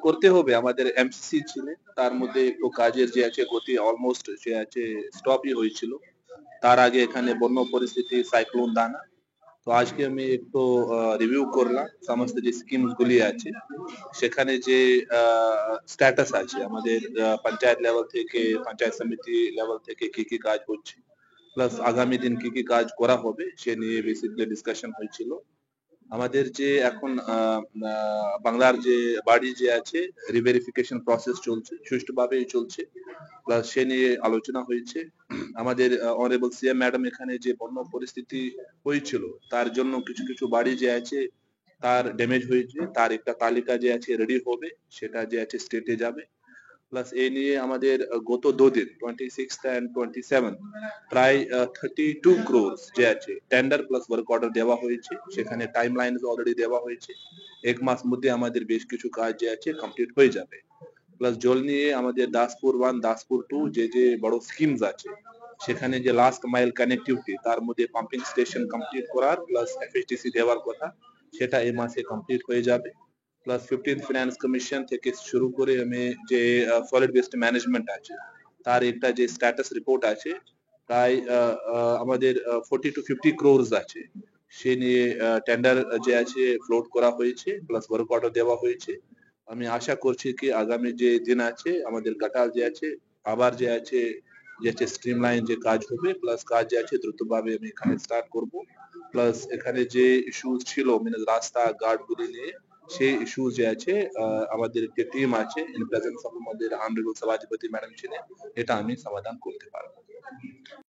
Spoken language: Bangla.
করতে হবে আমাদের এমসিসি ছিল, তার মধ্যে একটু কাজের যে আছে গতি অলমোস্ট যে আছে স্টপই হয়েছিল। তার আগে এখানে বন্য পরিস্থিতি সাইক্লোন দানা। তো আজকে আমি একটু রিভিউ করলাম সমস্ত যে স্কিমস গুলি আছে, সেখানে যে স্ট্যাটাস আছে আমাদের পঞ্চায়েত লেভেল থেকে, পঞ্চায়েত সমিতি লেভেল থেকে কি কি কাজ হচ্ছে, প্লাস আগামী দিন কি কি কাজ করা হবে সে নিয়ে বেসিক্যালি ডিসকাশন হয়েছিল। আমাদের যে এখন বাংলার যে বাড়ি যে আছে রিভেরিফিকেশন প্রসেস চলছে, সুষ্ঠুভাবেই চলছে, প্লাস সে নিয়ে আলোচনা হয়েছে। আমাদের অনারেবল সিএম ম্যাডাম এখানে যে বন্য পরিস্থিতি হয়েছিল তার জন্য কিছু কিছু বাড়ি যে আছে তার ড্যামেজ হয়েছে, তার একটা তালিকা যে আছে রেডি হবে, সেটা যে আছে স্টেটে যাবে। প্লাস এ নিয়ে আমাদের গত দুদিন 26 এন্ড 27 প্রায় 32 ক্রোর যে আছে টেন্ডার প্লাস ওয়ার্ক অর্ডার দেওয়া হয়েছে, সেখানে টাইম লাইন অলরেডি দেওয়া হয়েছে। এক মাস মধ্যে আমাদের বেশ কিছু কাজ যে আছে কমপ্লিট হয়ে যাবে। প্লাস জল নিয়ে আমাদের দাসপুর 1 দাসপুর 2 যে যে বড় স্কিমস আছে, সেখানে যে লাস্ট মাইল কানেক্টিভিটি তার মধ্যে পাম্পিং স্টেশন কমপ্লিট করার প্লাস এফএসটিসি দেওয়ার কথা, সেটা এই মাসে কমপ্লিট হয়ে যাবে। প্লাস 15 ফিনান্স কমিশন থেকে শুরু করে আমি যে সলিড ওয়েস্ট ম্যানেজমেন্ট আছে তার একটা যে স্ট্যাটাস রিপোর্ট আছে, প্রায় আমাদের 40 to 50 ক্রোরস আছে, সে নিয়ে টেন্ডার যে আছে ফ্লোট করা হয়েছে, প্লাস ওয়ার্ক অর্ডার দেওয়া হয়েছে। আমি আশা করছি কি আগামী যে দিন আছে আমাদের গাটাল যে আছে আবার যে আছে স্ট্রিমলাইন যে কাজ হবে, প্লাস কাজ যে আছে দ্রুতভাবে আমি এখানে স্টার্ট করব। প্লাস এখানে যে ইস্যুস ছিল মানে রাস্তা গার্ড গুলি নিয়ে, সেই ইস্যু যে আছে আমাদের যে টিম আছে ইন প্রেজেন্স অফ আমাদের অনারেবল সভাধিপতি ম্যাডাম ছিলেন, এটা আমি সমাধান করতে পারবো।